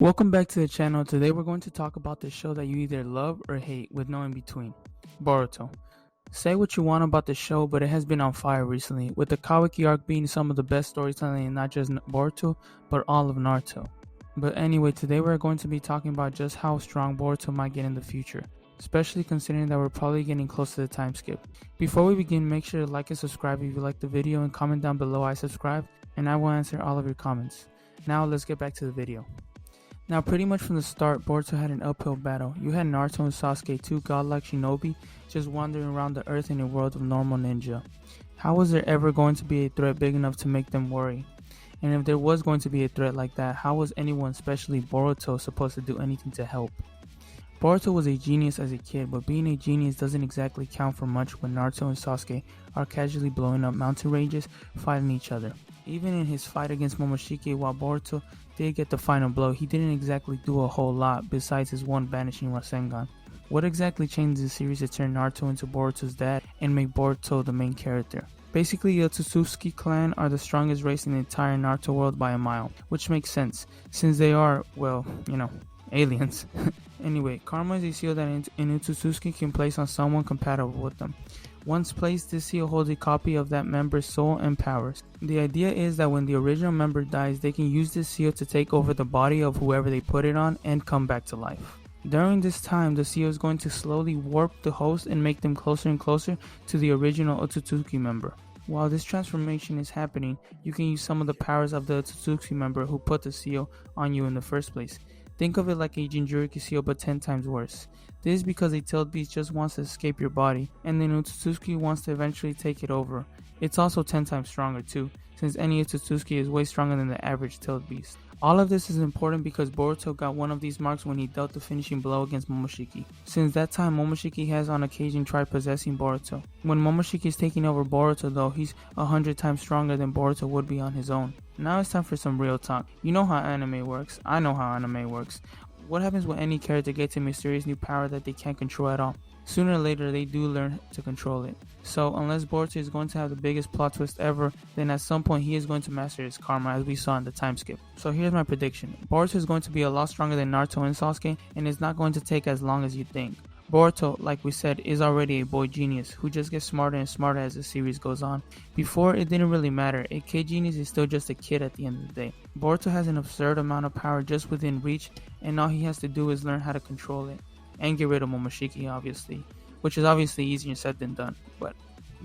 Welcome back to the channel. Today we're going to talk about the show that you either love or hate with no in between. Boruto. Say what you want about the show, but it has been on fire recently, with the Kawaki arc being some of the best storytelling in not just Boruto, but all of Naruto. But anyway, today we're going to be talking about just how strong Boruto might get in the future, especially considering that we're probably getting close to the time skip. Before we begin, make sure to like and subscribe if you like the video and comment down below I subscribe, and I will answer all of your comments. Now let's get back to the video. Now, pretty much from the start, Boruto had an uphill battle. You had Naruto and Sasuke, two godlike shinobi, just wandering around the earth in a world of normal ninja. How was there ever going to be a threat big enough to make them worry? And if there was going to be a threat like that, how was anyone, especially Boruto, supposed to do anything to help? Boruto was a genius as a kid, but being a genius doesn't exactly count for much when Naruto and Sasuke are casually blowing up mountain ranges, fighting each other. Even in his fight against Momoshiki, while Boruto did get the final blow, he didn't exactly do a whole lot besides his one vanishing Rasengan. What exactly changed the series to turn Naruto into Boruto's dad and make Boruto the main character? Basically, the Otsutsuki clan are the strongest race in the entire Naruto world by a mile, which makes sense, since they are, well, aliens. Anyway, Karma is a seal that an Otsutsuki can place on someone compatible with them. Once placed, this seal holds a copy of that member's soul and powers. The idea is that when the original member dies, they can use this seal to take over the body of whoever they put it on and come back to life. During this time, the seal is going to slowly warp the host and make them closer and closer to the original Otsutsuki member. While this transformation is happening, you can use some of the powers of the Otsutsuki member who put the seal on you in the first place. Think of it like a Jinchuriki seal, but 10 times worse. This is because a tailed beast just wants to escape your body, and then Otsutsuki wants to eventually take it over. It's also 10 times stronger too, since any Otsutsuki is way stronger than the average tailed beast. All of this is important because Boruto got one of these marks when he dealt the finishing blow against Momoshiki. Since that time, Momoshiki has on occasion tried possessing Boruto. When Momoshiki is taking over Boruto though, he's 100 times stronger than Boruto would be on his own. Now it's time for some real talk. You know how anime works. I know how anime works. What happens when any character gets a mysterious new power that they can't control at all? Sooner or later, they do learn to control it. So, unless Boruto is going to have the biggest plot twist ever, then at some point he is going to master his karma, as we saw in the time skip. So here's my prediction. Boruto is going to be a lot stronger than Naruto and Sasuke, and it's not going to take as long as you think. Boruto, like we said, is already a boy genius who just gets smarter and smarter as the series goes on. Before, it didn't really matter. A kid genius is still just a kid at the end of the day. Boruto has an absurd amount of power just within reach, and all he has to do is learn how to control it. And get rid of Momoshiki, obviously. Which is obviously easier said than done. But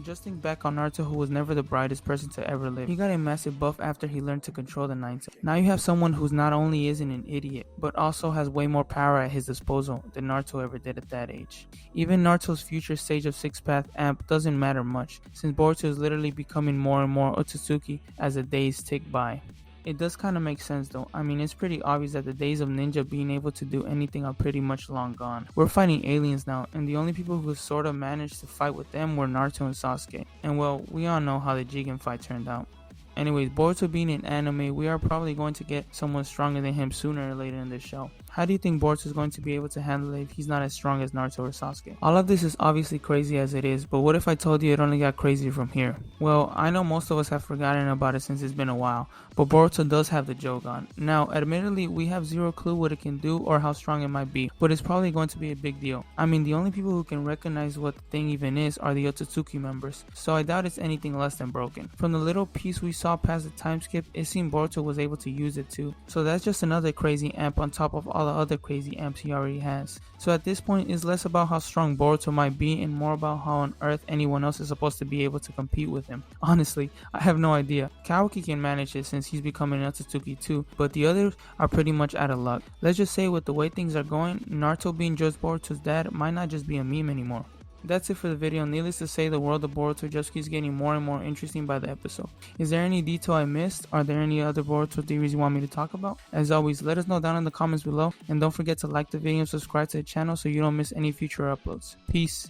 just think back on Naruto, who was never the brightest person to ever live. He got a massive buff after he learned to control the nine tails. Now you have someone who's not only isn't an idiot, but also has way more power at his disposal than Naruto ever did at that age. Even Naruto's future stage of 6th path amp doesn't matter much, since Boruto is literally becoming more and more Otsutsuki as the days tick by. It does kind of make sense though. I mean, it's pretty obvious that the days of ninja being able to do anything are pretty much long gone. We're fighting aliens now, and the only people who sort of managed to fight with them were Naruto and Sasuke. And well, we all know how the Jougan fight turned out. Anyways, Boruto being an anime, we are probably going to get someone stronger than him sooner or later in this show. How do you think Boruto is going to be able to handle it if he's not as strong as Naruto or Sasuke? All of this is obviously crazy as it is, but what if I told you it only got crazier from here? Well, I know most of us have forgotten about it since it's been a while, but Boruto does have the Jougan. Now, admittedly, we have zero clue what it can do or how strong it might be, but it's probably going to be a big deal. I mean, the only people who can recognize what the thing even is are the Otsutsuki members, so I doubt it's anything less than broken. From the little piece we saw past the time skip, it seemed Boruto was able to use it too, so that's just another crazy amp on top of all the other crazy amps he already has. So at this point, it's less about how strong Boruto might be and more about how on earth anyone else is supposed to be able to compete with him. Honestly, I have no idea. Kawaki can manage it since he's becoming an Otsutsuki too, but the others are pretty much out of luck. Let's just say with the way things are going, Naruto being just Boruto's dad might not just be a meme anymore. That's it for the video. Needless to say, the world of Boruto just keeps getting more and more interesting by the episode. Is there any detail I missed? Are there any other Boruto theories you want me to talk about? As always, let us know down in the comments below, and don't forget to like the video and subscribe to the channel so you don't miss any future uploads. Peace.